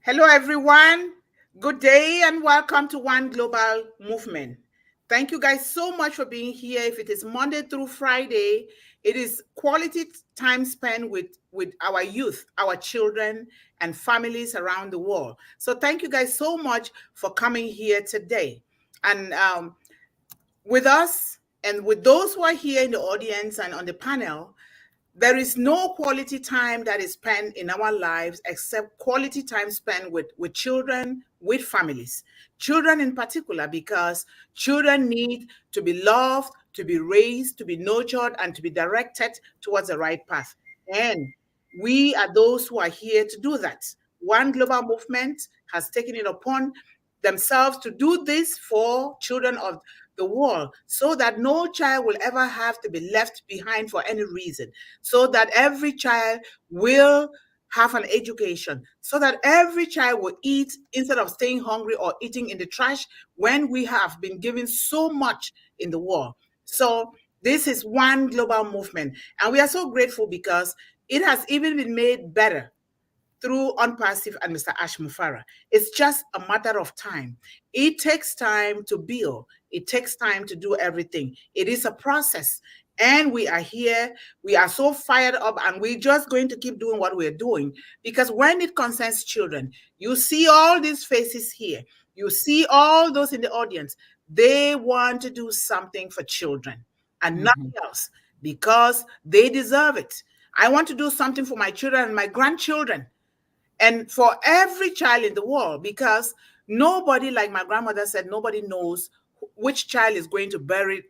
Hello, everyone. Good day and welcome to One Global Movement. Thank you guys so much for being here. If it is Monday through Friday, it is quality time spent with our youth, our children, and families around the world. So thank you guys so much for coming here today. And with us and with those who are here in the audience and on the panel, there is no quality time that is spent in our lives except quality time spent with children, with families. Children in particular, because children need to be loved, to be raised, to be nurtured, and to be directed towards the right path. And we are those who are here to do that. One Global Movement has taken it upon themselves to do this for children of the world so that no child will ever have to be left behind for any reason, so that every child will have an education, so that every child will eat instead of staying hungry or eating in the trash when we have been given so much in the world. So this is One Global Movement, and we are so grateful because it has even been made better through Unpassive and Mr. Ash Mufara. It's just a matter of time. It takes time to build. It takes time to do everything. It is a process. And we are here. We are so fired up, and we're just going to keep doing what we're doing. Because when it concerns children, you see all these faces here. You see all those in the audience. They want to do something for children and nothing else because they deserve it. I want to do something for my children and my grandchildren and for every child in the world, because nobody, like my grandmother said, nobody knows which child is going to bury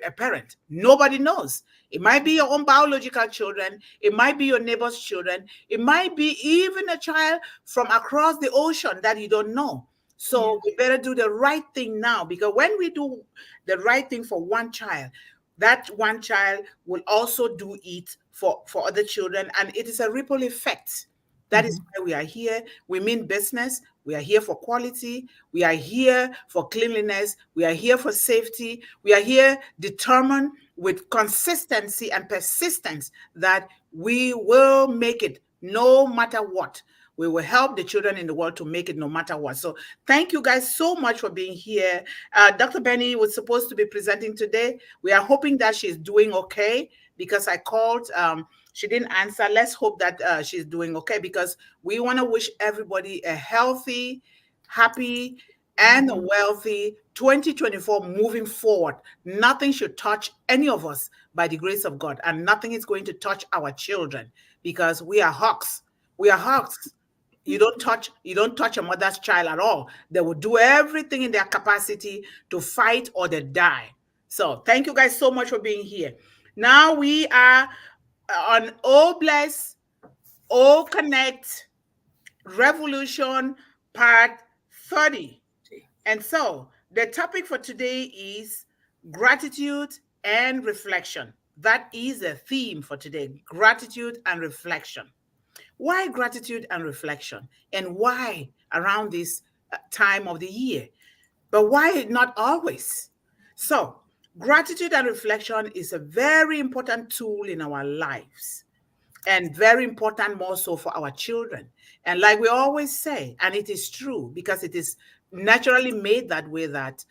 a parent. Nobody knows. It might be your own biological children. It might be your neighbor's children. It might be even a child from across the ocean that you don't know. So we better do the right thing now, because when we do the right thing for one child, that one child will also do it for other children, and it is a ripple effect. That is why we are here. We mean business. We are here for quality. We are here for cleanliness. We are here for safety. We are here determined with consistency and persistence that we will make it no matter what. We will help the children in the world to make it no matter what. So thank you guys so much for being here. Dr. Benny was supposed to be presenting today. We are hoping that she's doing okay, because I called. She didn't answer. Let's hope that she's doing okay, because we want to wish everybody a healthy, happy, and a wealthy 2024 moving forward. Nothing should touch any of us by the grace of God, and nothing is going to touch our children, because we are hawks. We are hawks. You don't touch a mother's child at all. They will do everything in their capacity to fight or they die. So thank you guys so much for being here. Now we are on O Bless, O Connect Revolution Part 30. And so the topic for today is gratitude and reflection. That is the theme for today, gratitude and reflection. Why gratitude and reflection? And why around this time of the year? But why not always? So, gratitude and reflection is a very important tool in our lives, and very important more so for our children. And like we always say, and it is true because it is naturally made that way, that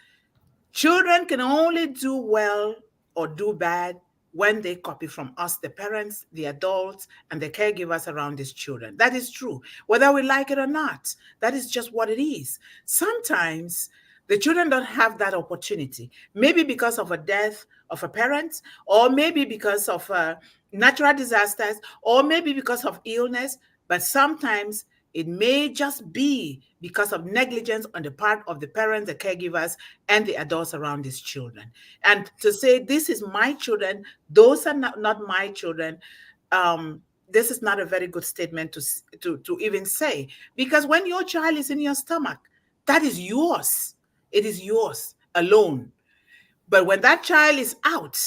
children can only do well or do bad when they copy from us, the parents, the adults, and the caregivers around these children. That is true, whether we like it or not. That is just what it is. Sometimes the children don't have that opportunity, maybe because of a death of a parent, or maybe because of natural disasters, or maybe because of illness, but sometimes it may just be because of negligence on the part of the parents, the caregivers, and the adults around these children. And to say, this is my children, those are not my children, this is not a very good statement to even say. Because when your child is in your stomach, that is yours. It is yours alone. But when that child is out,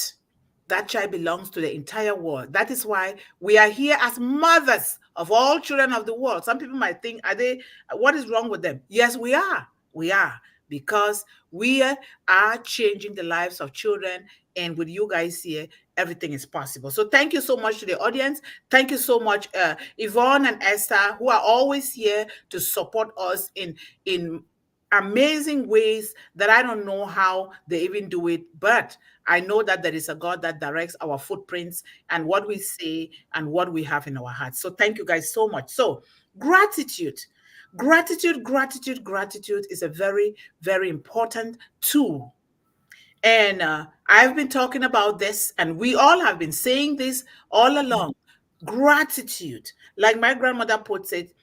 that child belongs to the entire world. That is why we are here as mothers of all children of the world. Some people might think, what is wrong with them? Yes, we are. We are, because we are changing the lives of children. And with you guys here, everything is possible. So thank you so much to the audience. Thank you so much, Yvonne and Esther, who are always here to support us in amazing ways that I don't know how they even do it, but I know that there is a God that directs our footprints and what we say and what we have in our hearts. So thank you guys so much. So gratitude. Gratitude is a very, very important tool. And I've been talking about this, and we all have been saying this all along. Gratitude, like my grandmother puts it,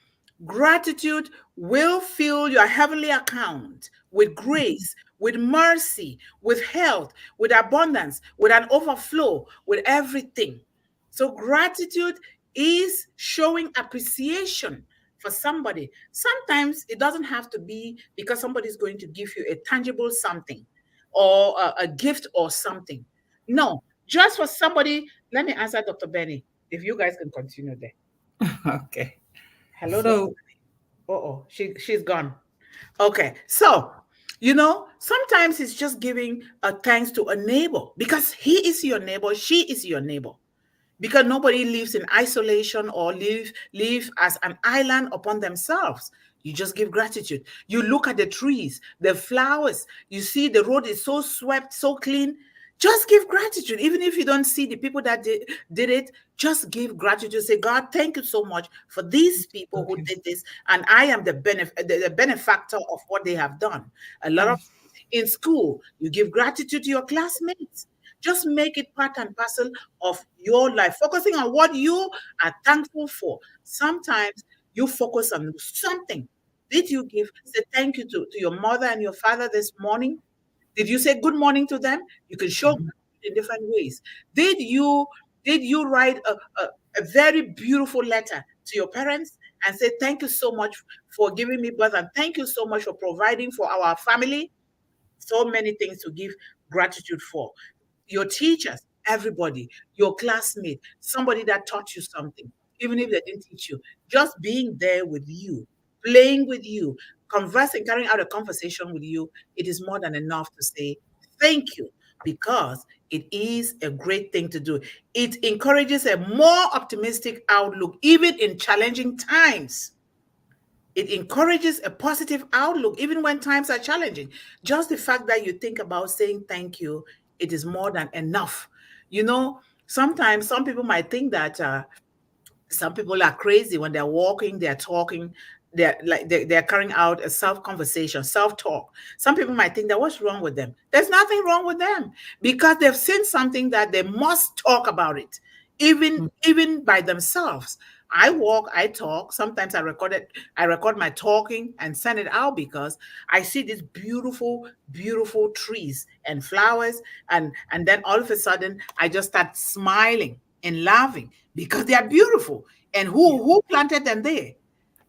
gratitude will fill your heavenly account with grace, with mercy, with health, with abundance, with an overflow, with everything. So, gratitude is showing appreciation for somebody. Sometimes it doesn't have to be because somebody's going to give you a tangible something or a gift or something. No, just for somebody. Let me answer Dr. Benny. If you guys can continue there. Okay. Hello, Dr. So, Benny. Oh, she's gone. Okay, so sometimes it's just giving a thanks to a neighbor because he is your neighbor, she is your neighbor, because nobody lives in isolation or live as an island upon themselves. You just give gratitude. You look at the trees, the flowers, you see the road is so swept, so clean. Just give gratitude. Even if you don't see the people that did it, just give gratitude. Say, God, thank you so much for these people who okay. did this, and I am the benefactor of what they have done. A lot of in school, you give gratitude to your classmates. Just make it part and parcel of your life, focusing on what you are thankful for. Sometimes you focus on something. Did you say thank you to your mother and your father this morning? Did you say good morning to them? You can show Mhm. gratitude in different ways. Did you write a very beautiful letter to your parents and say thank you so much for giving me birth and thank you so much for providing for our family? So many things to give gratitude for. Your teachers, everybody, your classmate, somebody that taught you something, even if they didn't teach you, just being there with you, playing with you, conversing, carrying out a conversation with you, it is more than enough to say thank you, because it is a great thing to do. It encourages a more optimistic outlook, even in challenging times. It encourages a positive outlook, even when times are challenging. Just the fact that you think about saying thank you, it is more than enough. Sometimes some people might think that some people are crazy when they're walking, they're talking, they're carrying out a self-conversation, self-talk. Some people might think that what's wrong with them? There's nothing wrong with them because they've seen something that they must talk about it, even by themselves. I walk, I talk. Sometimes I record my talking and send it out because I see these beautiful, beautiful trees and flowers, and then all of a sudden I just start smiling and laughing because they are beautiful. And Yeah. who planted them there?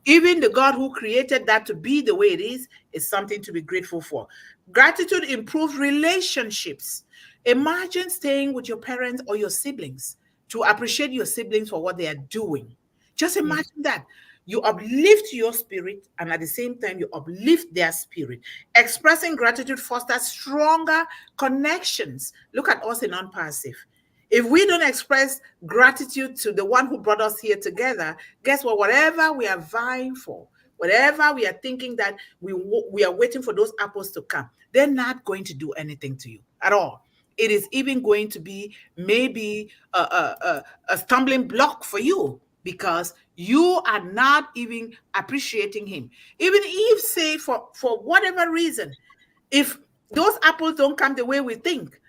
Even the God who created that to be the way it is something to be grateful for. Gratitude improves relationships. Imagine staying with your parents or your siblings to appreciate your siblings for what they are doing. Just Yeah. imagine that. You uplift your spirit and at the same time you uplift their spirit. Expressing gratitude fosters stronger connections. Look at us in non-passive. If we don't express gratitude to the one who brought us here together, guess what? Whatever we are vying for, whatever we are thinking that we are waiting for those apples to come, they're not going to do anything to you at all. It is even going to be maybe a stumbling block for you because you are not even appreciating him. Even if, say, for whatever reason, if those apples don't come the way we think,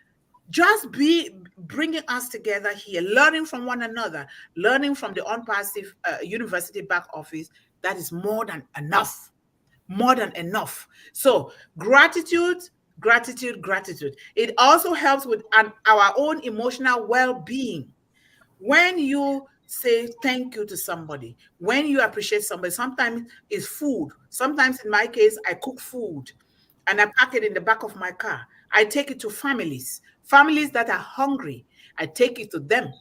just be bringing us together here, learning from one another, learning from the unpassive university back office, that is more than enough. More than enough. So gratitude, gratitude. It also helps with our own emotional well-being. When you say thank you to somebody, when you appreciate somebody, sometimes it's food. Sometimes in my case, I cook food and I pack it in the back of my car. I take it to families that are hungry. I take it to them.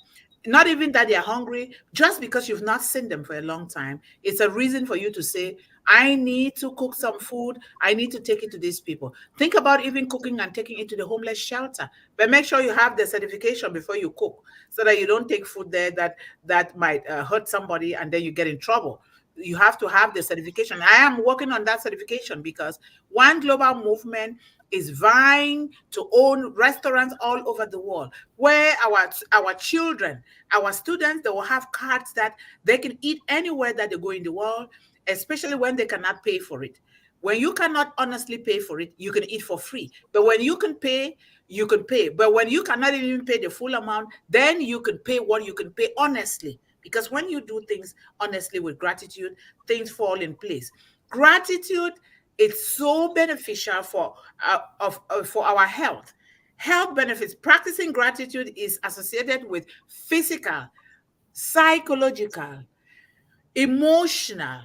Not even that they are hungry, just because you've not seen them for a long time. It's a reason for you to say, I need to cook some food. I need to take it to these people. Think about even cooking and taking it to the homeless shelter. But make sure you have the certification before you cook so that you don't take food there that might hurt somebody and then you get in trouble. You have to have the certification. I am working on that certification because One Global Movement is vying to own restaurants all over the world where our children, our students, they will have cards that they can eat anywhere that they go in the world, especially when they cannot pay for it. When you cannot honestly pay for it, you can eat for free. But when you can pay, you can pay. But when you cannot even pay the full amount, then you can pay what you can pay honestly. Because when you do things honestly with gratitude, things fall in place. Gratitude is so beneficial for our health. Health benefits. Practicing gratitude is associated with physical, psychological, emotional,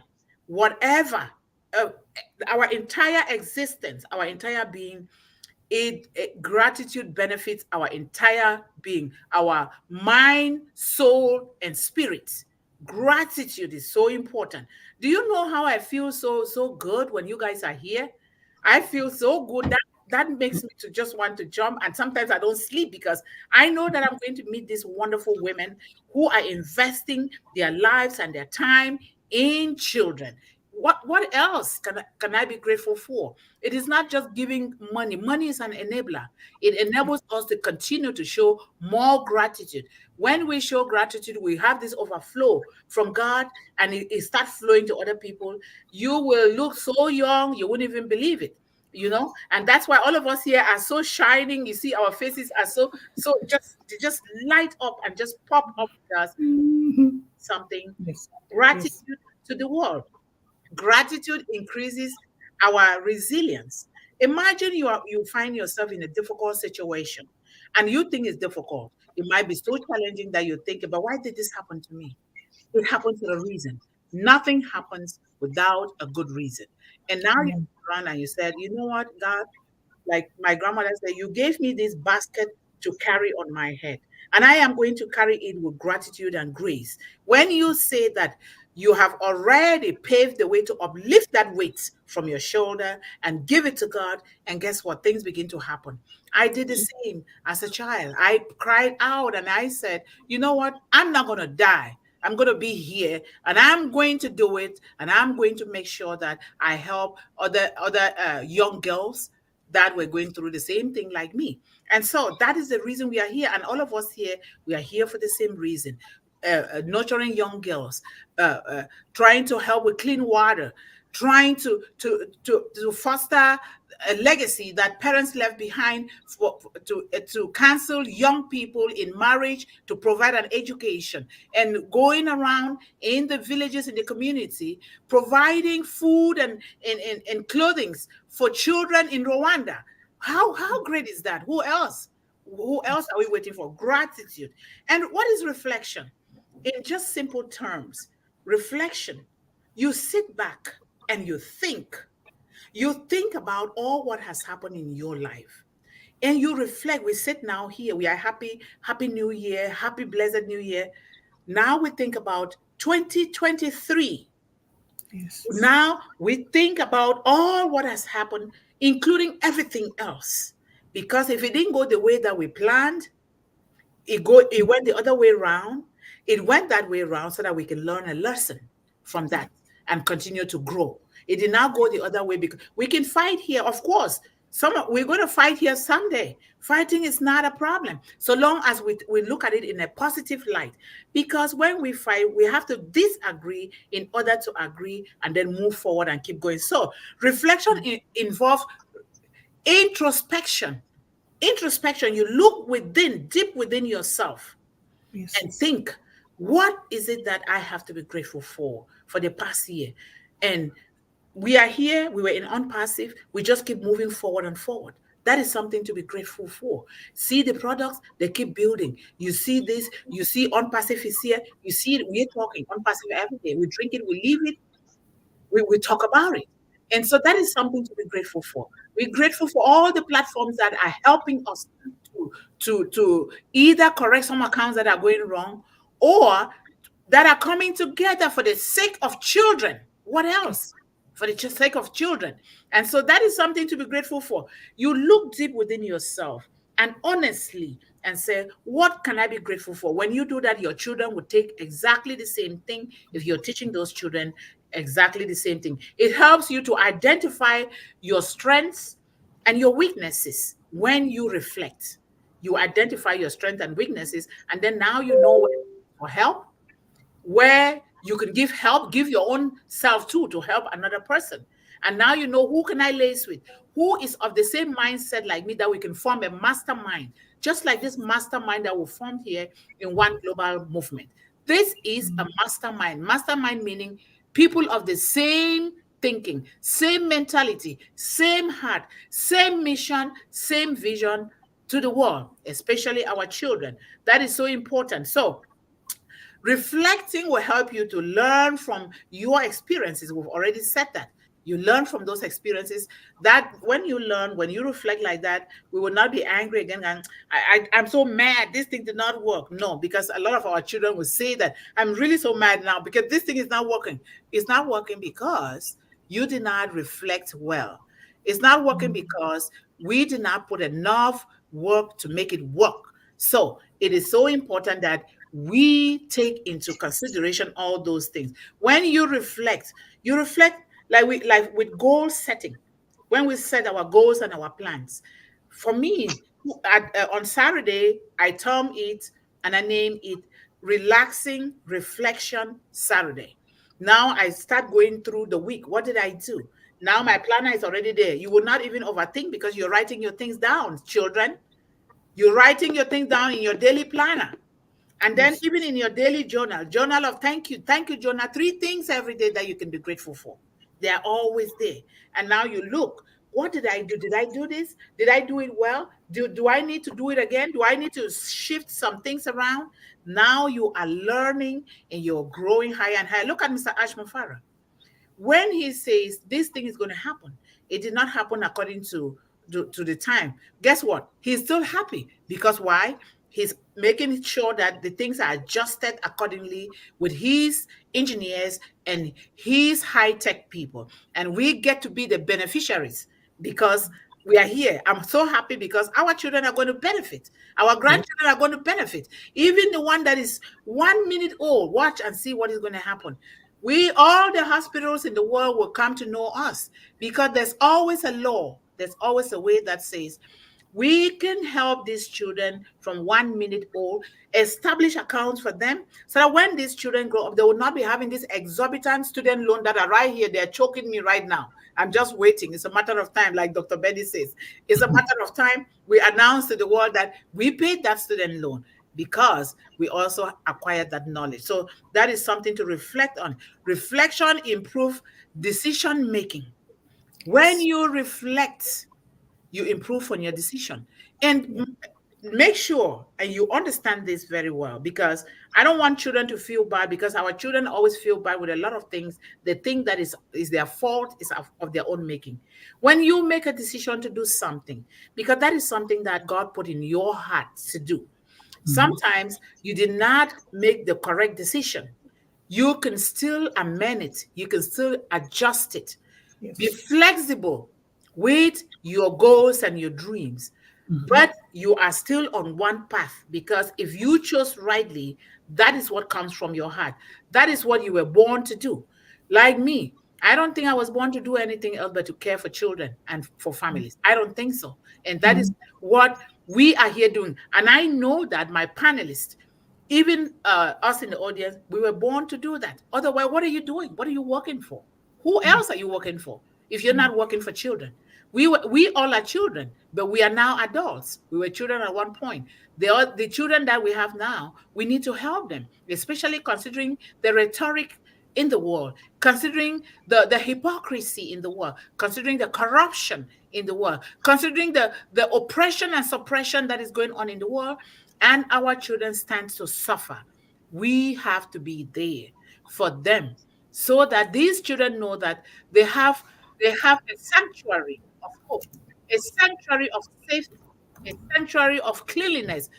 whatever, uh, our entire existence, our entire being. Gratitude benefits our entire being, our mind, soul, and spirit. Gratitude is so important. Do you know how I feel so good when you guys are here? I feel so good that makes me to just want to jump. And sometimes I don't sleep because I know that I'm going to meet these wonderful women who are investing their lives and their time in children. What else can I be grateful for? It is not just giving money. Money is an enabler. It enables us to continue to show more gratitude. When we show gratitude, we have this overflow from God and it starts flowing to other people. You will look so young, you wouldn't even believe it. And that's why all of us here are so shining. You see, our faces are so just light up and just pop up with us something. Yes. Yes. Gratitude to the world. Gratitude increases our resilience. Imagine you find yourself in a difficult situation and you think it's difficult. It might be so challenging that you think about, why did this happen to me? It happened for a reason. Nothing happens without a good reason. And now you Yeah. turn around and you said, you know what, God, like my grandmother said, you gave me this basket to carry on my head, and I am going to carry it with gratitude and grace. When you say that, you have already paved the way to uplift that weight from your shoulder and give it to God. And guess what? Things begin to happen. I did the same as a child. I cried out and I said, you know what? I'm not going to die. I'm going to be here and I'm going to do it. And I'm going to make sure that I help other young girls that were going through the same thing like me. And so that is the reason we are here. And all of us here, we are here for the same reason. Nurturing young girls, trying to help with clean water, trying to foster a legacy that parents left behind to counsel young people in marriage, to provide an education, and going around in the villages, in the community, providing food and clothing for children in Rwanda. How great is that? Who else? Who else are we waiting for? Gratitude. And what is reflection? In just simple terms, reflection, you sit back and you think. You think about all what has happened in your life and you reflect. We sit now here, we are happy new year, happy blessed new year. Now we think about 2023. Yes. Now we think about all what has happened, including everything else. Because if it didn't go the way that we planned, it went the other way around. It went that way around so that we can learn a lesson from that and continue to grow. It did not go the other way because we can fight here, of course. We're going to fight here someday. Fighting is not a problem so long as we look at it in a positive light. Because when we fight, we have to disagree in order to agree and then move forward and keep going. So reflection involves introspection. Introspection, you look within, deep within yourself and Yes. think, what is it that I have to be grateful for the past year? And we are here, we were in unpassive, we just keep moving forward and forward. That is something to be grateful for. See the products, they keep building. You see this, you see unpassive is here, you see it, we're talking unpassive every day. We drink it, we leave it, we talk about it. And so that is something to be grateful for. We're grateful for all the platforms that are helping us to either correct some accounts that are going wrong or that are coming together for the sake of children. What else? for the sake of children. And so that is something to be grateful for. You look deep within yourself and honestly and say, what can I be grateful for? When you do that, your children will take exactly the same thing if you're teaching those children exactly the same thing. It helps you to identify your strengths and your weaknesses when you reflect. You identify your strengths and weaknesses, and then now you know where for help, where you can give help, give your own self too to help another person. And now you know, who can I lace with? Who is of the same mindset like me, that we can form a mastermind, just like this mastermind that we formed here in One Global Movement. This is a mastermind. Mastermind meaning people of the same thinking, same mentality, same heart, same mission, same vision to the world, especially our children. That is so important. So reflecting will help you to learn from your experiences. We've already said that. You learn from those experiences. That when you learn, when you reflect like that, we will not be angry again. And I'm so mad. This thing did not work. No, because a lot of our children will say that I'm really so mad now because this thing is not working. It's not working because you did not reflect well. It's not working because we did not put enough work to make it work. So it is so important that we take into consideration all those things. When you reflect like with goal setting. When we set our goals and our plans. For me, on Saturday, I term it and I name it Relaxing Reflection Saturday. Now I start going through the week. What did I do? Now my planner is already there. You will not even overthink because you're writing your things down, children. You're writing your things down in your daily planner. And then even in your daily journal of thank you, journal, 3 things every day that you can be grateful for. They're always there. And now you look, what did I do? Did I do this? Did I do it well? Do I need to do it again? Do I need to shift some things around? Now you are learning and you're growing higher and higher. Look at Mr. Ashman Farah. When he says this thing is going to happen, it did not happen according to the time. Guess what? He's still happy because why? He's making sure that the things are adjusted accordingly with his engineers and his high-tech people. And we get to be the beneficiaries because we are here. I'm so happy because our children are going to benefit. Our grandchildren are going to benefit. Even the one that is 1 minute old, watch and see what is going to happen. All the hospitals in the world will come to know us because there's always a law. There's always a way that says, we can help these children from 1 minute old, establish accounts for them so that when these children grow up, they will not be having this exorbitant student loan that are right here. They're choking me right now. I'm just waiting. It's a matter of time, like Dr. Betty says. It's a matter of time. We announce to the world that we paid that student loan because we also acquired that knowledge. So that is something to reflect on. Reflection improves decision making. When you reflect, you improve on your decision. And make sure, and you understand this very well, because I don't want children to feel bad, because our children always feel bad with a lot of things. They think that is their fault, is of their own making. When you make a decision to do something, because that is something that God put in your heart to do. Sometimes you did not make the correct decision. You can still amend it. You can still adjust it. Yes. Be flexible with your goals and your dreams, but you are still on one path, because if you chose rightly, that is what comes from your heart. That is what you were born to do. Like me, I don't think I was born to do anything else but to care for children and for families. I don't think so. And that is what we are here doing. And I know that my panelists, even us in the audience, we were born to do that. Otherwise, what are you doing? What are you working for? Who else are you working for if you're not working for children? We all are children, but we are now adults. We were children at one point. The children that we have now, we need to help them, especially considering the rhetoric in the world, considering the hypocrisy in the world, considering the corruption in the world, considering the oppression and suppression that is going on in the world, and our children stand to suffer. We have to be there for them so that these children know that they have a sanctuary of hope, a sanctuary of safety, a sanctuary of cleanliness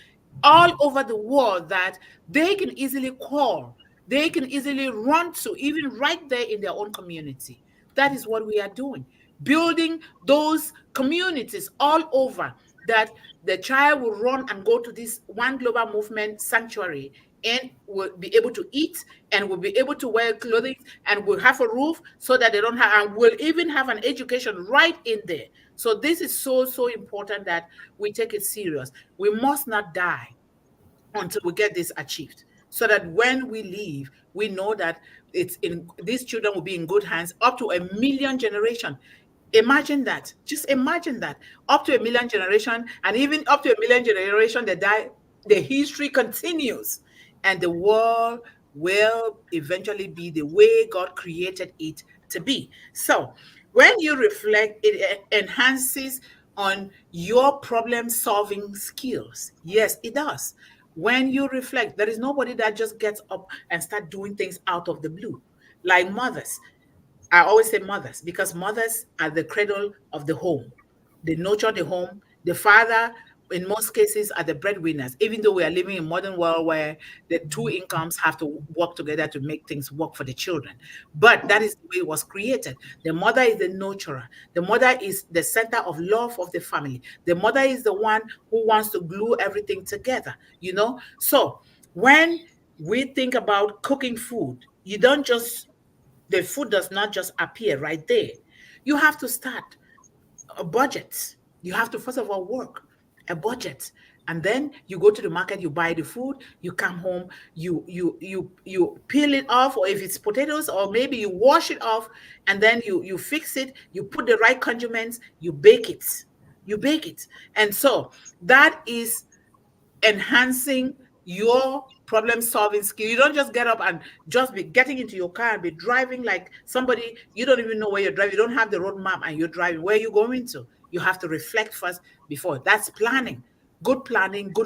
all over the world that they can easily call, they can easily run to, even right there in their own community. That is what we are doing, building those communities all over, that the child will run and go to this One Global Movement sanctuary and will be able to eat and will be able to wear clothing and will have a roof so that they don't have, and will even have an education right in there. So this is so, so important that we take it serious. We must not die until we get this achieved, so that when we leave, we know that it's in these children will be in good hands up to 1 million generation. Imagine that. Just imagine that. Up to 1 million generation, and even up to 1 million generation that die, the history continues, and the world will eventually be the way God created it to be. So when you reflect, it enhances on your problem solving skills. Yes, it does. When you reflect, there is nobody that just gets up and start doing things out of the blue. Like mothers, I always say mothers, because mothers are the cradle of the home. They nurture the home. The father, in most cases, are the breadwinners, even though we are living in a modern world where the two incomes have to work together to make things work for the children. But that is the way it was created. The mother is the nurturer. The mother is the center of love of the family. The mother is the one who wants to glue everything together, you know? So when we think about cooking food, you don't just the food does not just appear right there. You have to start a budget. You have to first of all work a budget, and then you go to the market, you buy the food, you come home, you peel it off, or if it's potatoes, or maybe you wash it off, and then you fix it, you put the right condiments, you bake it. You bake it. And so that is enhancing your problem solving skill. You don't just get up and just be getting into your car and be driving like somebody, you don't even know where you're driving. You don't have the road map and you're driving. Where are you going to? You have to reflect first before. That's planning, good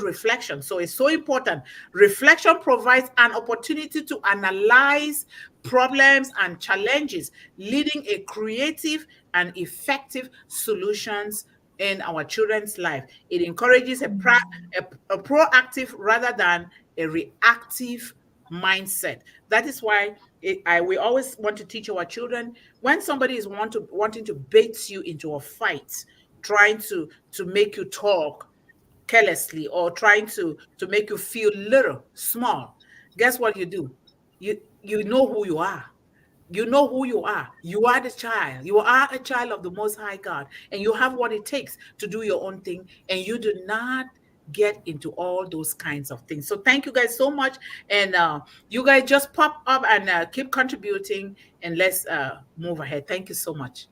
reflection. So it's so important. Reflection provides an opportunity to analyze problems and challenges, leading a creative and effective solutions in our children's life. It encourages a proactive rather than a reactive mindset. That is why we always want to teach our children, when somebody is wanting to bait you into a fight, trying to make you talk carelessly, or trying to make you feel little, small, guess what you do? You know who you are. You know who you are. You are the child. You are a child of the Most High God, and you have what it takes to do your own thing, and you do not get into all those kinds of things. So thank you guys so much, and you guys just pop up and keep contributing, and let's move ahead. Thank you so much.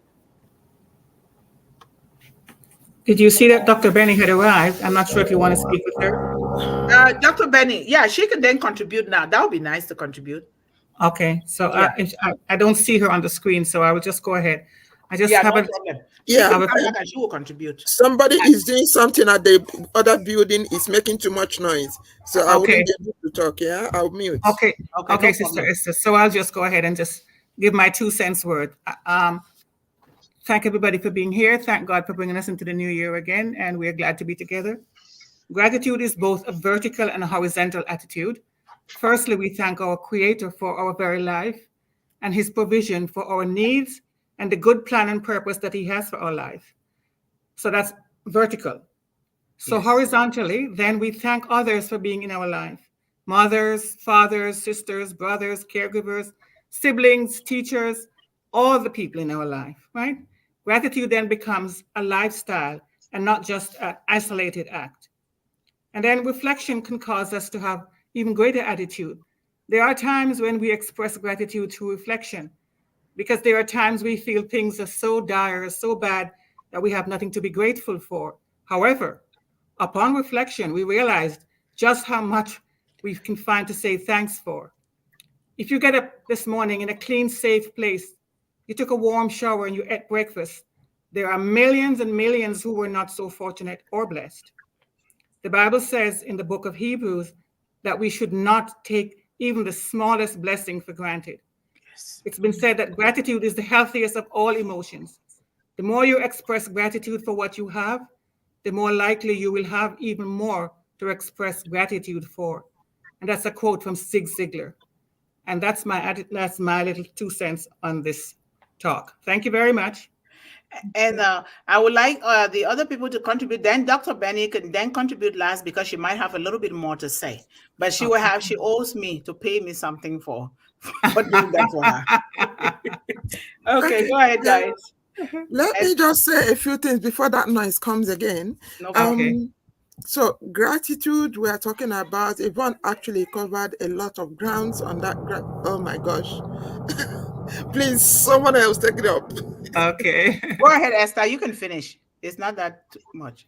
Did you see that Dr. Benny had arrived? I'm not sure if you want to speak with her. Dr. Benny, yeah, she can then contribute now. That would be nice to contribute. Okay, so yeah. I don't see her on the screen, so I will just go ahead. I just have no a problem. She will contribute. Somebody is doing something at the other building. It's making too much noise, so I wouldn't be able to talk. Yeah, I'll mute. Okay, no Sister Esther. So I'll just go ahead and just give my 2 cents worth. Thank everybody for being here. Thank God for bringing us into the new year again, and we're glad to be together. Gratitude is both a vertical and a horizontal attitude. Firstly, we thank our Creator for our very life and His provision for our needs and the good plan and purpose that He has for our life. So that's vertical. So yes. Horizontally, then we thank others for being in our life. Mothers, fathers, sisters, brothers, caregivers, siblings, teachers, all the people in our life, right? Gratitude then becomes a lifestyle and not just an isolated act. And then reflection can cause us to have even greater attitude. There are times when we express gratitude through reflection, because there are times we feel things are so dire, so bad, that we have nothing to be grateful for. However, upon reflection, we realized just how much we can find to say thanks for. If you get up this morning in a clean, safe place, you took a warm shower and you ate breakfast, there are millions and millions who were not so fortunate or blessed. The Bible says in the book of Hebrews that we should not take even the smallest blessing for granted. Yes. It's been said that gratitude is the healthiest of all emotions. The more you express gratitude for what you have, the more likely you will have even more to express gratitude for. And that's a quote from Zig Ziglar. And that's my little 2 cents on this talk. Thank you very much. And I would like the other people to contribute. Then Dr. Benny can then contribute last because she might have a little bit more to say. But she she owes me to pay me something for doing that for her. Okay, go ahead, guys. Let me just say a few things before that noise comes again. Okay. So gratitude, we are talking about. Yvonne actually covered a lot of grounds on that. Oh my gosh. Please, someone else take it up. Okay. Go ahead, Esther. You can finish. It's not that much.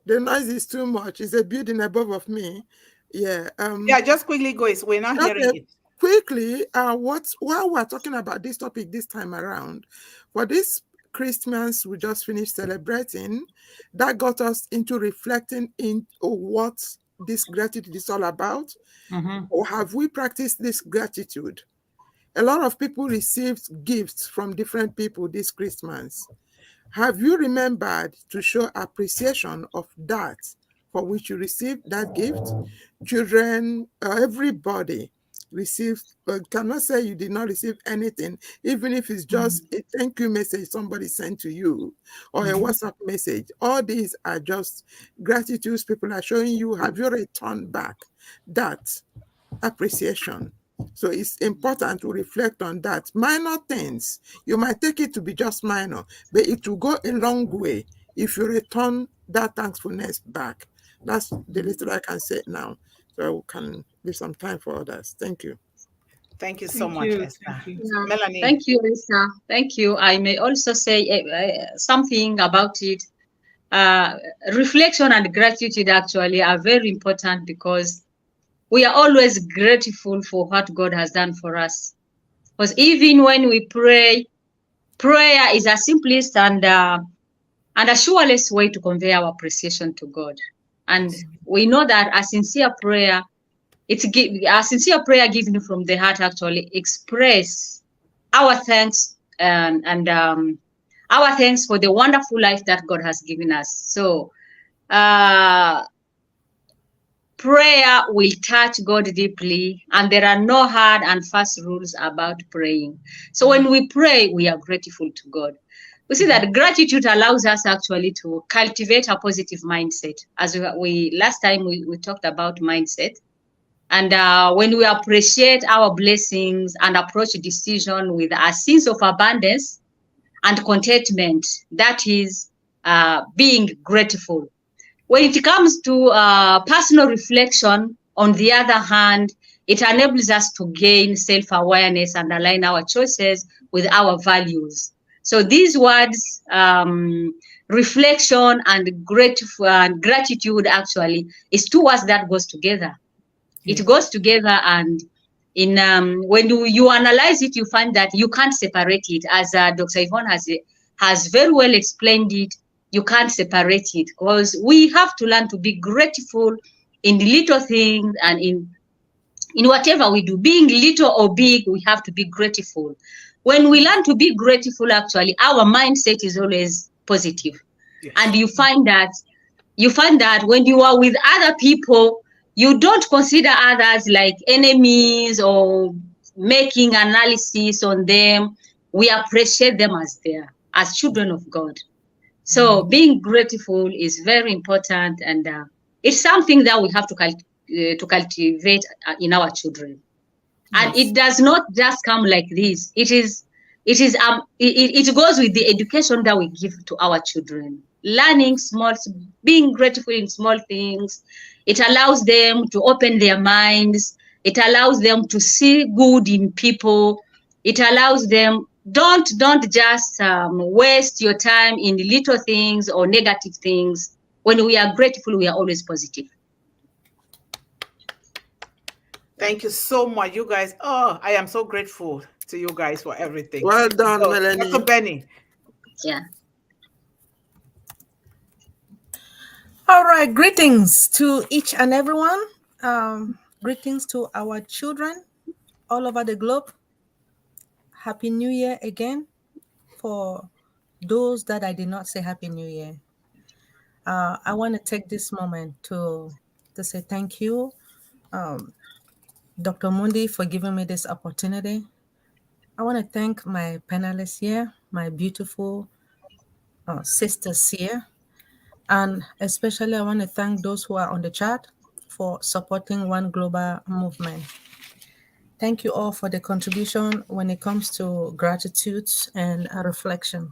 The noise is too much. It's a building above of me. Yeah. Yeah, just quickly go. We're not hearing it. Quickly, while we're talking about this topic this time around, for this Christmas we just finished celebrating, that got us into reflecting in what this gratitude is all about. Or have we practiced this gratitude? A lot of people received gifts from different people this Christmas. Have you remembered to show appreciation of that for which you received that gift? Children, everybody received, cannot say you did not receive anything, even if it's just a thank you message somebody sent to you or a WhatsApp message. All these are just gratitudes people are showing you. Have you returned back that appreciation? So it's important to reflect on that. Minor things, you might take it to be just minor, but it will go a long way if you return that thankfulness back. That's the little I can say now. So we can leave some time for others. Thank you. Thank you so much, Esther. Yeah. Melanie. Thank you, Esther. Thank you. I may also say something about it. Reflection and gratitude actually are very important because we are always grateful for what God has done for us. Because even when we pray, prayer is the simplest and the surest way to convey our appreciation to God. And we know that a sincere prayer, given from the heart actually express our thanks and our thanks for the wonderful life that God has given us. So prayer will touch God deeply, and there are no hard and fast rules about praying. So when we pray, we are grateful to God. We see that gratitude allows us actually to cultivate a positive mindset. As we last time we talked about mindset. And when we appreciate our blessings and approach decision with a sense of abundance and contentment, that is being grateful. When it comes to personal reflection, on the other hand, it enables us to gain self-awareness and align our choices with our values. So these words, reflection and gratitude actually is two words that goes together. It goes together, and in when you analyze it, you find that you can't separate it. As Dr. Yvonne has very well explained it, you can't separate it because we have to learn to be grateful in the little things and in whatever we do. Being little or big, we have to be grateful. When we learn to be grateful, actually, our mindset is always positive. Yes. And you find that when you are with other people, you don't consider others like enemies or making analysis on them. We appreciate them as children of God. So being grateful is very important, and it's something that we have to cultivate in our children. Yes. And it does not just come like this. It goes with the education that we give to our children. Learning being grateful in small things. It allows them to open their minds. It allows them to see good in people. It allows them, don't just waste your time in little things or negative things. When we are grateful, we are always positive. Thank you so much, you guys. Oh, I am so grateful to you guys for everything. Well done, Melanie. Dr. Benny. Yeah. All right. Greetings to each and everyone. Greetings to our children all over the globe. Happy New Year again. For those that I did not say Happy New Year, I want to take this moment to say thank you, Dr. Mundih, for giving me this opportunity I want to thank my panelists here, my beautiful sisters here, and especially I want to thank those who are on the chat for supporting One Global Movement. Thank you all for the contribution when it comes to gratitude and reflection.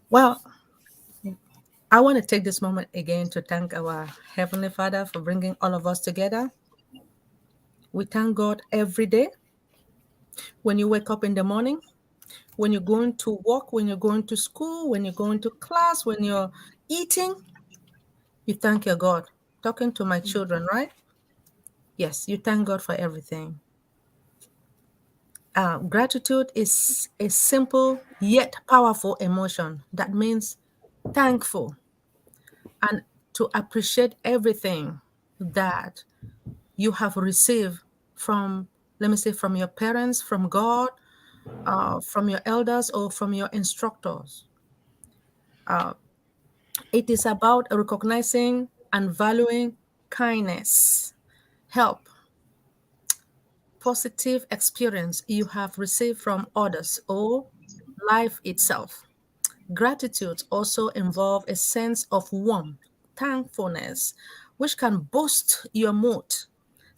Well, I want to take this moment again to thank our Heavenly Father for bringing all of us together. We thank God every day. When you wake up in the morning, when you're going to work, when you're going to school, when you're going to class, when you're eating, you thank your God. Talking to my children, right? Yes, you thank God for everything. Gratitude is a simple yet powerful emotion that means thankful and to appreciate everything that you have received from, let me say, from your parents, from God, from your elders, or from your instructors. It is about recognizing and valuing kindness, help, positive experience you have received from others, or life itself. Gratitude also involves a sense of warmth, thankfulness, which can boost your mood,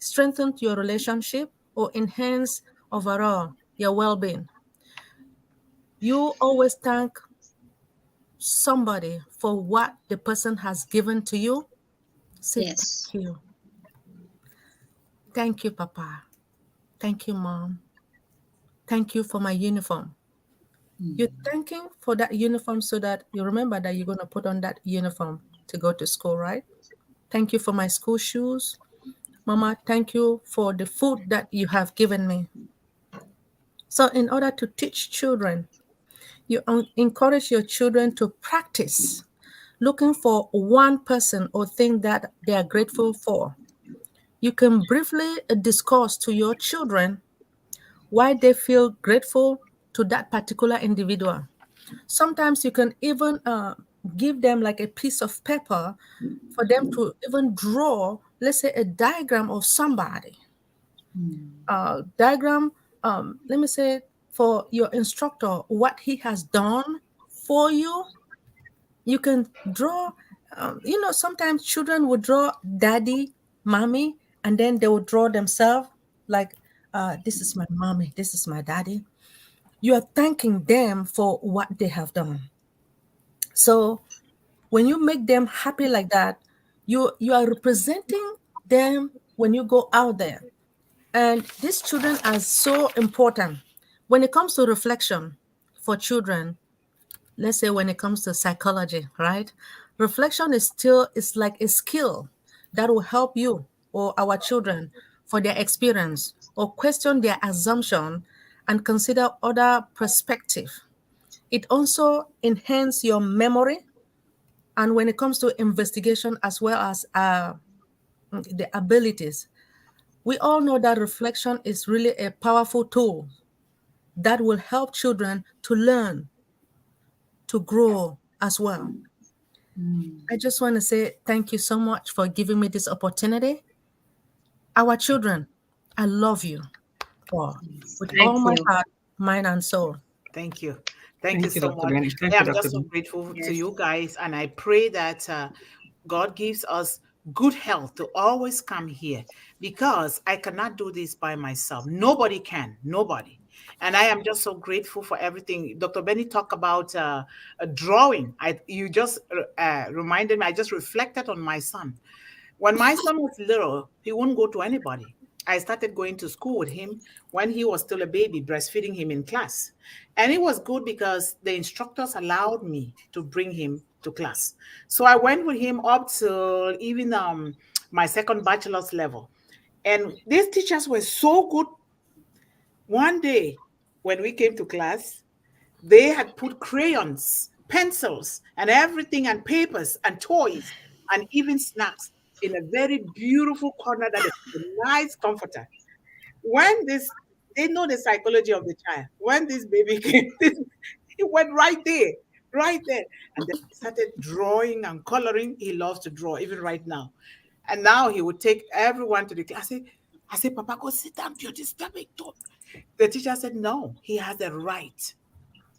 strengthen your relationship, or enhance overall your well-being. You always thank somebody for what the person has given to you. Say Yes. thank you. Thank you, Papa. Thank you, Mom. Thank you for my uniform. You're thanking for that uniform so that you remember that you're going to put on that uniform to go to school, right? Thank you for my school shoes. Mama, thank you for the food that you have given me. So, in order to teach children, you encourage your children to practice looking for one person or thing that they are grateful for. You can briefly discuss to your children why they feel grateful to that particular individual. Sometimes you can even give them like a piece of paper for them to even draw, let's say, a diagram of somebody. Diagram, let me say, for your instructor, what he has done for you. You can draw, sometimes children would draw daddy, mommy, and then they will draw themselves like, this is my mommy, this is my daddy. You are thanking them for what they have done. So when you make them happy like that, you are representing them when you go out there. And these children are so important. When it comes to reflection for children, let's say when it comes to psychology, right? Reflection is like a skill that will help you or our children for their experience or question their assumption and consider other perspective. It also enhances your memory, and when it comes to investigation as well as the abilities. We all know that reflection is really a powerful tool that will help children to learn, to grow as well. I just want to say thank you so much for giving me this opportunity. Our children, I love you all with Thank all my you. heart, mind, and soul. Thank you. Thank you Thank you, so Dr. much. Benny. I Thank you, am Dr. just so Benny. grateful to Yes. you guys, and I pray that God gives us good health to always come here, because I cannot do this by myself. Nobody can, nobody. And I am just so grateful for everything. Dr. Benny talked about drawing. You just reminded me, I just reflected on my son. When my son was little, he wouldn't go to anybody. I started going to school with him when he was still a baby, breastfeeding him in class. And it was good because the instructors allowed me to bring him to class. So I went with him up to even my second bachelor's level. And these teachers were so good. One day, when we came to class, they had put crayons, pencils, and everything, and papers, and toys, and even snacks in a very beautiful corner that is a nice comforter. When this, they know the psychology of the child. When this baby came, he went right there, right there. And then he started drawing and coloring. He loves to draw, even right now. And now he would take everyone to the class. I say, Papa, go sit down. You're disturbing. Don't. The teacher said, no, he has a right.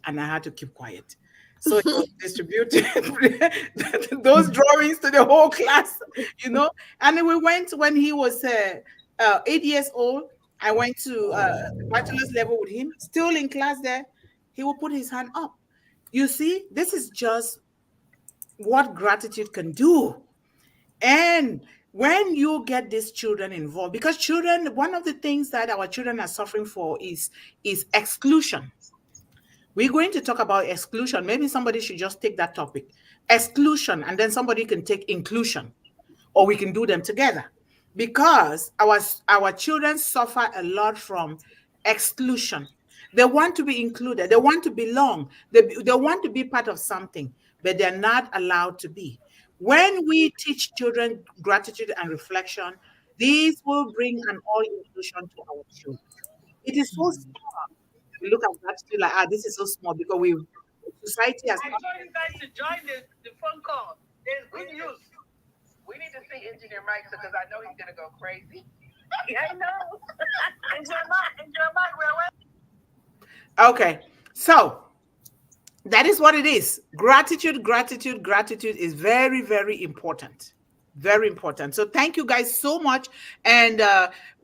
And I had to keep quiet. So he was distributing those drawings to the whole class, you know. And then we went when he was 8 years old. I went to bachelor's level with him, still in class there. He will put his hand up. You see, this is just what gratitude can do. And when you get these children involved, because children, one of the things that our children are suffering for is exclusion. We're going to talk about exclusion. Maybe somebody should just take that topic, exclusion, and then somebody can take inclusion, or we can do them together. Because our children suffer a lot from exclusion. They want to be included. They want to belong. They want to be part of something, but they're not allowed to be. When we teach children gratitude and reflection, these will bring an all-inclusion to our children. It is so small. We look at gratitude like, this is so small because society has. I told you guys to join the phone call. There's good news. We need to see Engineer Mike because I know he's gonna go crazy. I know. Engineer Mike, we're waiting. Okay, so that is what it is. Gratitude is very, very important. Very important. So thank you guys so much. And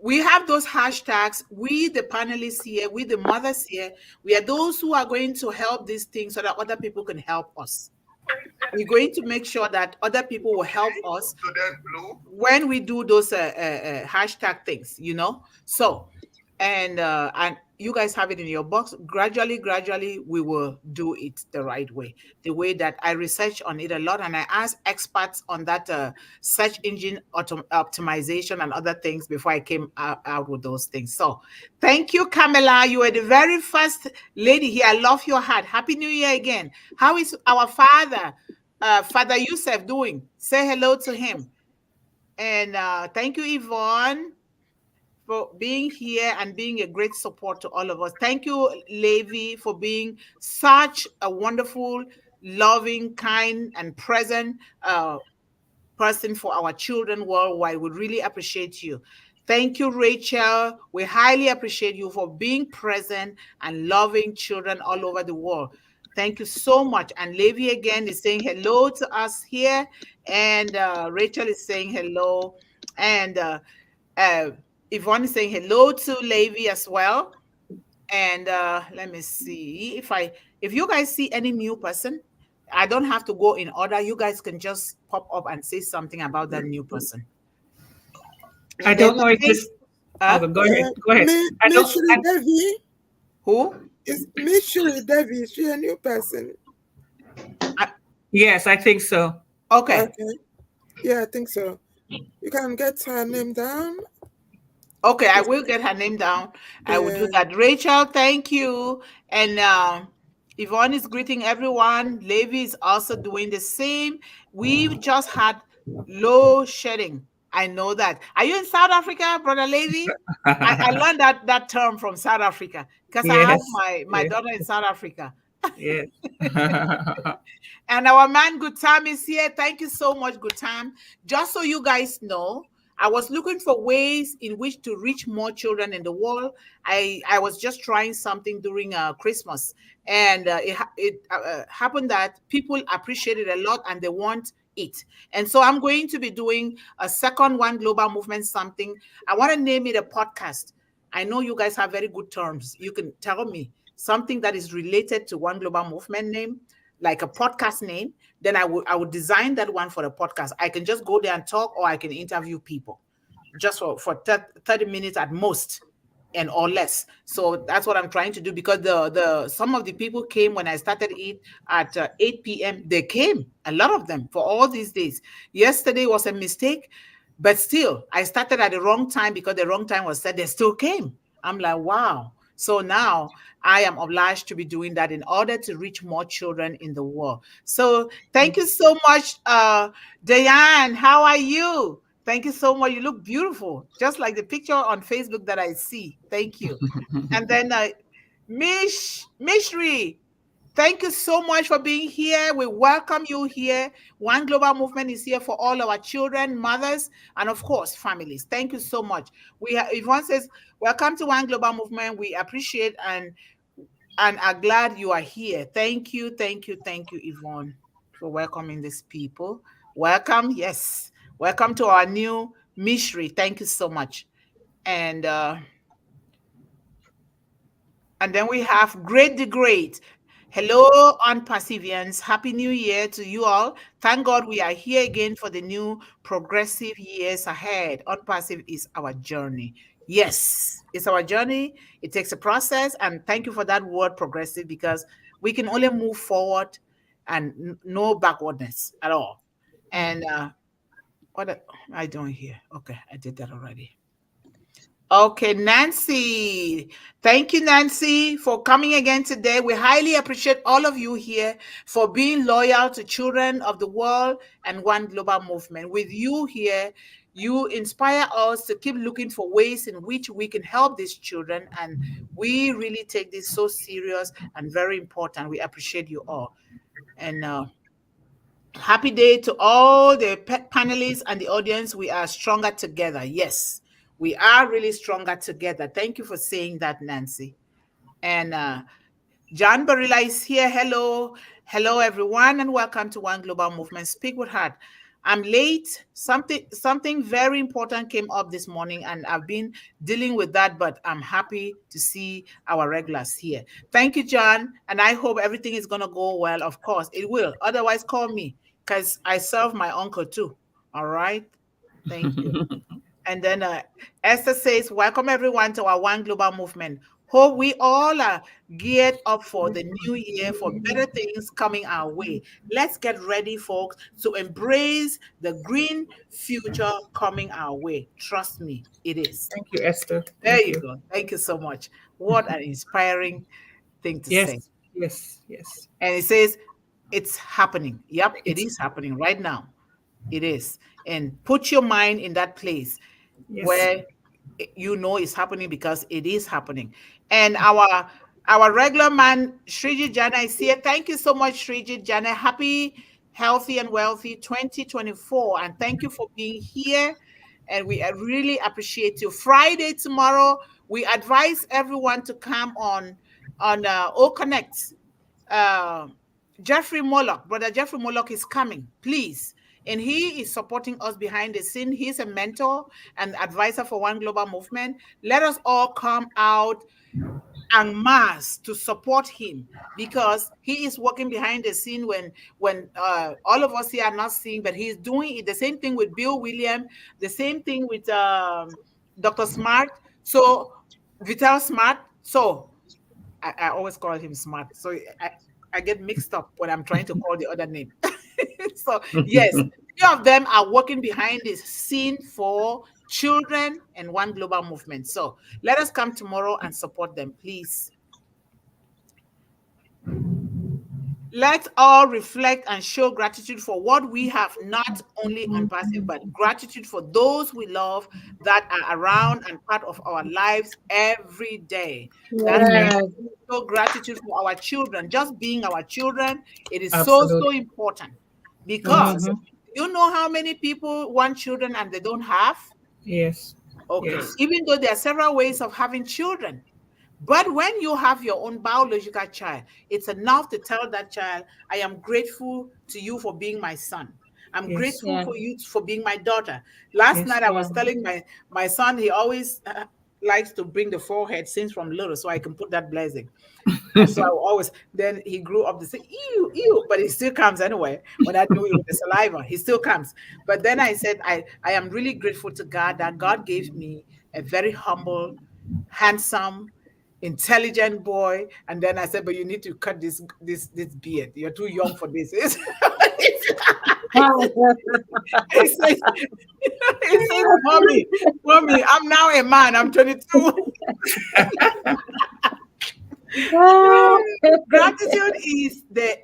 we have those hashtags. We, the panelists here, we, the mothers here, we are those who are going to help these things so that other people can help us. We're going to make sure that other people will help us when we do those hashtag things, you know. So, and you guys have it in your box. Gradually, we will do it the right way. The way that I research on it a lot, and I ask experts on that search engine optimization and other things before I came out with those things. So, thank you, Kamala. You are the very first lady here. I love your hat. Happy New Year again. How is our father, Father Yusuf, doing? Say hello to him. And thank you, Yvonne, for being here and being a great support to all of us. Thank you, Levi, for being such a wonderful, loving, kind, and present person for our children worldwide. We really appreciate you. Thank you, Rachel. We highly appreciate you for being present and loving children all over the world. Thank you so much. And Levi again is saying hello to us here. And Rachel is saying hello. And Yvonne is saying hello to Levi as well. And let me see if you guys see any new person, I don't have to go in order. You guys can just pop up and say something about that new person. I don't know if this. Go ahead. Devi. Who? Is Mishri Devi? Is she a new person? Yes, I think so. Okay. Yeah, I think so. You can get her name down. Okay, I will get her name down. I will do that. Rachel, thank you. And Yvonne is greeting everyone. Levi is also doing the same. We just had low shedding. I know that. Are you in South Africa, Brother Levi? I learned that term from South Africa because I have my daughter in South Africa. Yes. And our man Gutam is here. Thank you so much, Gutam. Just so you guys know, I was looking for ways in which to reach more children in the world. I was just trying something during Christmas, and it happened that people appreciate it a lot and they want it. And so I'm going to be doing a second One Global Movement something. I want to name it a podcast. I know you guys have very good terms. You can tell me something that is related to One Global Movement name, like a podcast name. Then I would design that one for the podcast. I can just go there and talk, or I can interview people just for 30 minutes at most and or less. So that's what I'm trying to do, because some of the people came when I started it at 8 p.m. They came, a lot of them, for all these days. Yesterday was a mistake, but still, I started at the wrong time because the wrong time was set. They still came. I'm like, wow. So now I am obliged to be doing that in order to reach more children in the world. So thank you so much, Diane. How are you? Thank you so much. You look beautiful, just like the picture on Facebook that I see. Thank you. And then Mishri, Thank you so much for being here. We welcome you here. One Global Movement is here for all our children, mothers, and of course, families. Thank you so much. Yvonne says, welcome to One Global Movement. We appreciate and are glad you are here. Thank you, Yvonne, for welcoming these people. Welcome, yes. Welcome to our new missionary. Thank you so much. And then we have Great the Great. Hello, Unperseverance. Happy New Year to you all. Thank God we are here again for the new progressive years ahead. Unperseverance is our journey. Yes, it's our journey. It takes a process. And thank you for that word, progressive, because we can only move forward and no backwardness at all. And what am I doing here? Okay, I did that already. Okay, Nancy. Thank you, Nancy, for coming again today. We highly appreciate all of you here for being loyal to Children of the World and One Global Movement. With you here, you inspire us to keep looking for ways in which we can help these children. And we really take this so serious and very important. We appreciate you all. And happy day to all the panelists and the audience. We are stronger together. Yes. We are really stronger together. Thank you for saying that, Nancy. And John Barilla is here. Hello. Hello, everyone, and welcome to One Global Movement. Speak with Heart. I'm late. Something very important came up this morning, and I've been dealing with that, but I'm happy to see our regulars here. Thank you, John, and I hope everything is going to go well. Of course, it will. Otherwise, call me, because I serve my uncle, too. All right? Thank you. And then Esther says, welcome everyone to our One Global Movement. Hope we all are geared up for the new year, for better things coming our way. Let's get ready, folks, to embrace the green future coming our way. Trust me, it is. Thank you, Esther. There you go. Thank you so much. What an inspiring thing to say. Yes. And it says, it's happening. Yep, it is happening right now. It is. And put your mind in that place where you know it's happening, because it is happening. And our regular man, Srijit Jana, is here. Thank you so much, Srijit Jana. Happy, healthy, and wealthy 2024. And thank you for being here. And we really appreciate you. Friday, tomorrow, we advise everyone to come on O-Connect. Jeffrey Moloch, Brother Jeffrey Moloch is coming, please. And he is supporting us behind the scene. He's a mentor and advisor for One Global Movement. Let us all come out en masse to support him, because he is working behind the scene when all of us here are not seeing, but he's doing it. The same thing with Bill Williams, the same thing with Dr. Smart. So Vital Smart. So I always call him Smart. So I get mixed up when I'm trying to call the other name. So yes, three of them are working behind the scene for children and One Global Movement. So let us come tomorrow and support them, please. Let's all reflect and show gratitude for what we have, not only on passive, but gratitude for those we love that are around and part of our lives every day. That's so gratitude for our children, just being our children. It is so important, because you know how many people want children and they don't have? Yes. Okay. Yes. Even though there are several ways of having children. But when you have your own biological child, it's enough to tell that child, I am grateful to you for being my son. I'm grateful for you for being my daughter. Last night I was telling my son, he always likes to bring the forehead since from little, so I can put that blessing. And so I always, then he grew up to say, ew, but he still comes anyway. When I do it with the saliva, he still comes. But then I said, I am really grateful to God that God gave me a very humble, handsome, intelligent boy. And then I said, but you need to cut this beard. You're too young for this. He says, mommy, I'm now a man. I'm 22. Gratitude is the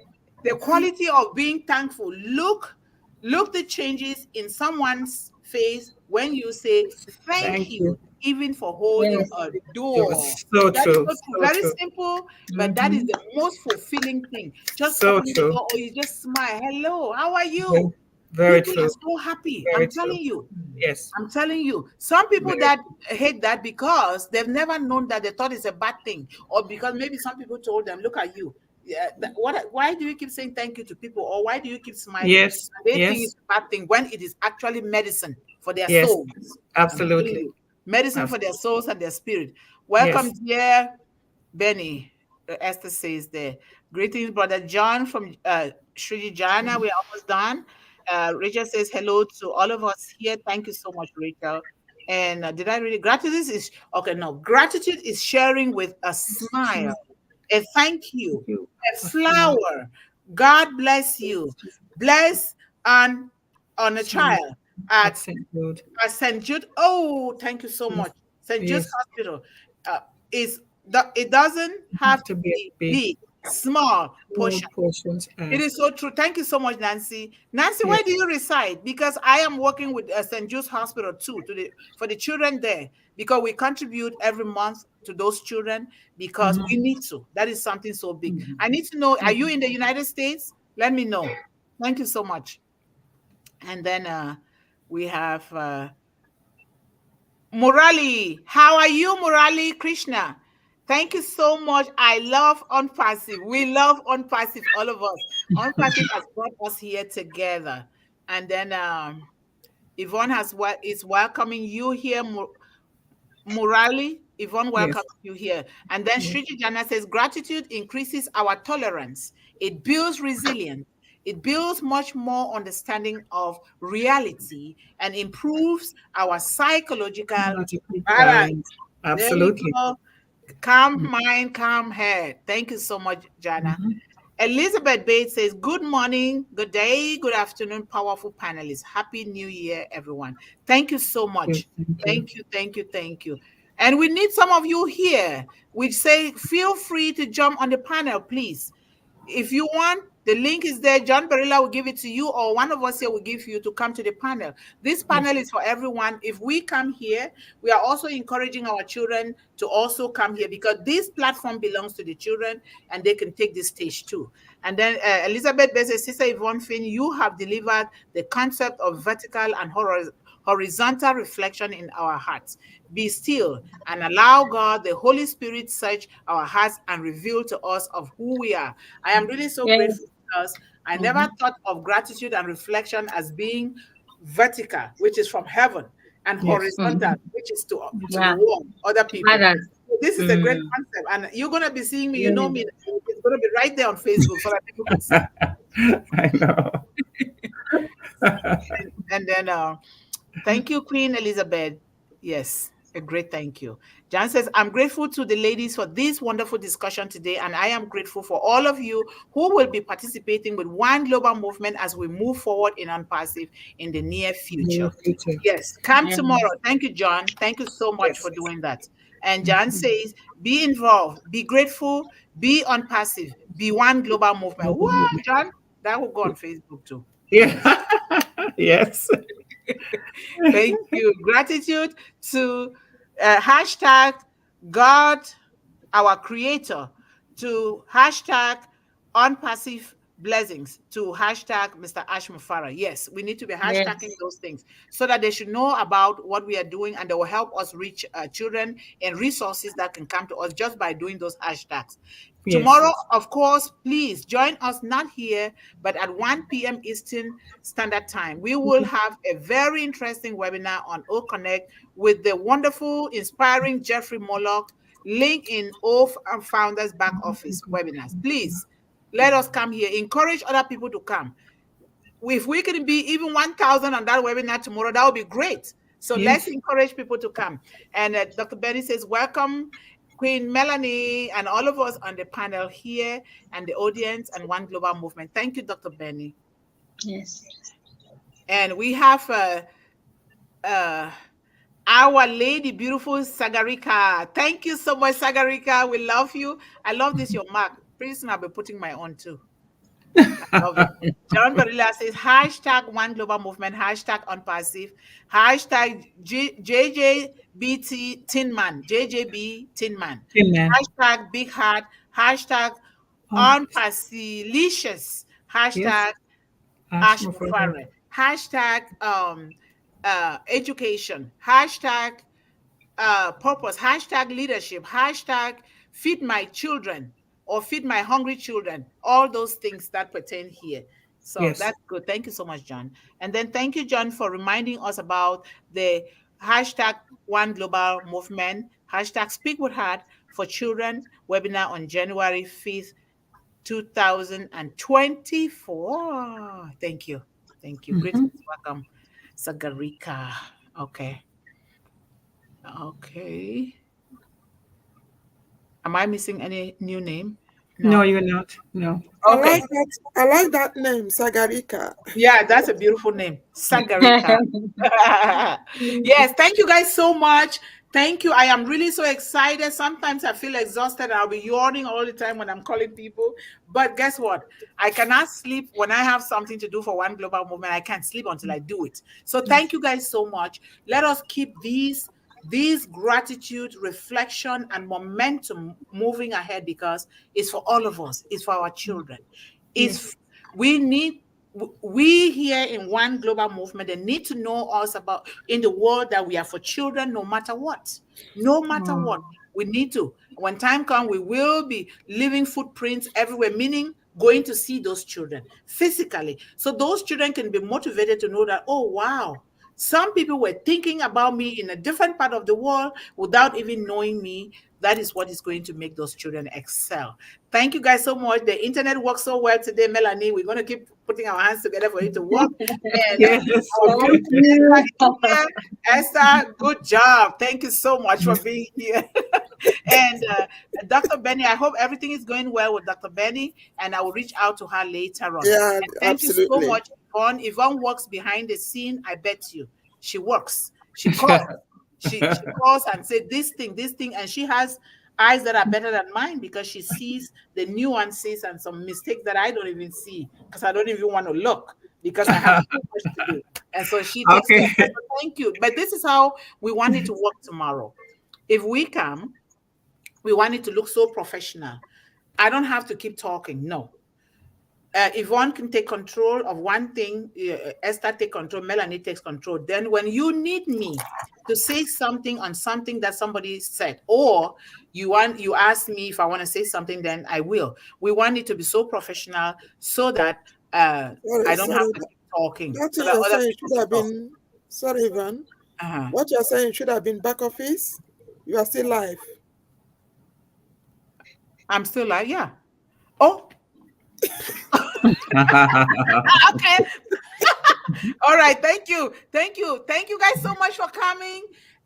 quality of being thankful. Look the changes in someone's face when you say thank you. even for holding a door. So That true. is so true. Very simple, but that is the most fulfilling thing. Just open the door, or you just smile. Hello, how are you? Very People true. are so happy. Very I'm telling you. Yes. I'm telling you. Some people that hate that because they've never known that they thought it's a bad thing, or because maybe some people told them, "Look at you." Yeah. Why do you keep saying thank you to people, or why do you keep smiling? Yes. They think it's a bad thing when it is actually medicine for their Yes. souls. Absolutely. Medicine for their souls and their spirit. Welcome, dear Benny. Esther says there. Greetings, Brother John from Sri Jana. We're almost done. Rachel says hello to all of us here. Thank you so much, Rachel. And did I really? Gratitude is okay. No, gratitude is sharing with a smile, a thank you, a flower. God bless you. Bless on a child at St. Jude. Oh, thank you so much. St. Jude's Hospital it doesn't have to be big, small portions. It is so true. Thank you so much, Nancy. Nancy, where do you reside? Because I am working with St. Jude's Hospital too for the children there, because we contribute every month to those children because we need to. That is something so big. I need to know, are you in the United States? Let me know. Thank you so much. And then we have Murali. How are you, Murali Krishna? Thank you so much. I love Unpassive. We love Unpassive, all of us. Unpassive has brought us here together. And then Yvonne is welcoming you here, Murali. Yvonne welcomes you here. And then Shriji Jana says, gratitude increases our tolerance. It builds resilience. It builds much more understanding of reality and improves our psychological balance. Absolutely. Calm mind, calm head. Thank you so much, Jana. Elizabeth Bates says, good morning, good day, good afternoon, powerful panelists. Happy New Year, everyone. Thank you so much. Thank you. And we need some of you here. We say, feel free to jump on the panel, please. If you want, the link is there. John Barilla will give it to you, or one of us here will give you to come to the panel. This panel is for everyone. If we come here, we are also encouraging our children to also come here, because this platform belongs to the children and they can take this stage too. And then Elizabeth Bese, Sister Yvonne Finn, you have delivered the concept of vertical and horizontal reflection in our hearts. Be still and allow God, the Holy Spirit, search our hearts and reveal to us of who we are. I am really so grateful, because I never thought of gratitude and reflection as being vertical, which is from heaven, and horizontal, which is to the world, other people. So this is a great concept, and you're going to be seeing me. You know me. It's going to be right there on Facebook so that people can see. I know. And then thank you, Queen Elizabeth. Yes, a great thank you. Jan says, I'm grateful to the ladies for this wonderful discussion today, and I am grateful for all of you who will be participating with One Global Movement as we move forward in Unpassive in the near future. Yes, come tomorrow. Thank you, John. Thank you so much for doing that. And John says, be involved, be grateful, be Unpassive, be One Global Movement. Wow, John, that will go on Facebook too. Yeah. Yes. Thank you. Gratitude to hashtag God, our creator, to hashtag Unpassive Blessings, to hashtag Mr. Ash Mufara. Yes, we need to be hashtagging those things so that they should know about what we are doing, and they will help us reach children and resources that can come to us just by doing those hashtags. Tomorrow, of course, please join us, not here, but at 1 p.m. Eastern Standard Time. We will have a very interesting webinar on O-Connect with the wonderful, inspiring Jeffrey Moloch, link in O Founders Back Office webinars. Please, let us come here. Encourage other people to come. If we can be even 1,000 on that webinar tomorrow, that would be great. So let's encourage people to come. And Dr. Benny says, welcome, Queen Melanie, and all of us on the panel here, and the audience, and One Global Movement. Thank you, Dr. Benny. Yes. And we have our lady, beautiful Sagarika. Thank you so much, Sagarika. We love you. I love this, your mark. Pretty soon I'll be putting my own too. I love it. John Barilla says, hashtag One Global Movement, hashtag Unpassive, hashtag JJBT Tinman, JJB Tinman, Amen. hashtag Big Heart, hashtag Unpassilicious, hashtag Ash Mufare, hashtag education, hashtag purpose, hashtag leadership, hashtag feed my children or feed my hungry children, all those things that pertain here. So Yes. that's good. Thank you so much, John. And then thank you, John, for reminding us about the hashtag One Global Movement, hashtag Speak with Heart for Children webinar on January 5th, 2024. Thank you. Thank you. Greetings. Welcome, Sagarika. Okay. Okay. Am I missing any new name? No, you're not. No. Okay. I like that name, Sagarika. Yeah, that's a beautiful name, Sagarika. Yes, thank you guys so much. Thank you. I am really so excited. Sometimes I feel exhausted. I'll be yawning all the time when I'm calling people. But guess what? I cannot sleep when I have something to do for One Global Movement. I can't sleep until I do it. So thank you guys so much. Let us keep these gratitude, reflection, and momentum moving ahead, because it's for all of us. It's for our children. We here in One Global Movement, they need to know us about in the world that we are for children, no matter what. No matter what. We need to. When time comes, we will be leaving footprints everywhere, meaning going to see those children physically. So those children can be motivated to know that, oh, wow, some people were thinking about me in a different part of the world without even knowing me. That is what is going to make those children excel. Thank you guys so much. The internet works so well today, Melanie. We're going to keep putting our hands together for it to work. And Esther, good job. Thank you so much for being here. And Dr. Benny, I hope everything is going well with Dr. Benny, and I will reach out to her later on. Yeah, and thank you so much, Yvonne. Yvonne works behind the scene. I bet you she works. She calls. She calls and says this thing, and she has eyes that are better than mine, because she sees the nuances and some mistakes that I don't even see, because I don't even want to look, because I have so much to do. And so she takes care of that. So thank you. But this is how we want it to work tomorrow. If we come, we want it to look so professional. I don't have to keep talking. No. Yvonne can take control of one thing. Esther take control. Melanie takes control. Then when you need me to say something on something that somebody said, or you ask me if I want to say something, then I will. We want it to be so professional so that I don't have to keep talking. What you're saying should have been, sorry, Yvonne. What you're saying should have been back office. You are still live. I'm still live, yeah. Oh. Okay. All right. Thank you guys so much for coming.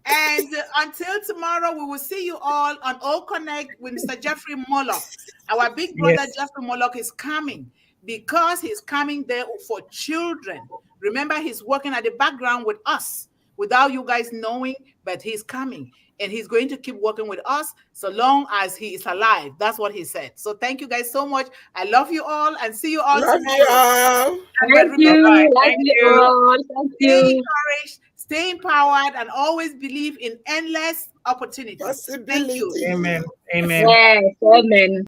And until tomorrow, we will see you all on O-Connect with Mr. Jeffrey Moloch. Our big brother, Jeffrey Moloch, is coming, because he's coming there for children. Remember, he's working at the background with us without you guys knowing, but he's coming. And he's going to keep working with us so long as he is alive. That's what he said. So thank you guys so much. I love you all, and see you all tomorrow. Thank you. Thank Stay encouraged, stay empowered, and always believe in endless opportunities. Thank you. Amen. Amen. Yes, amen.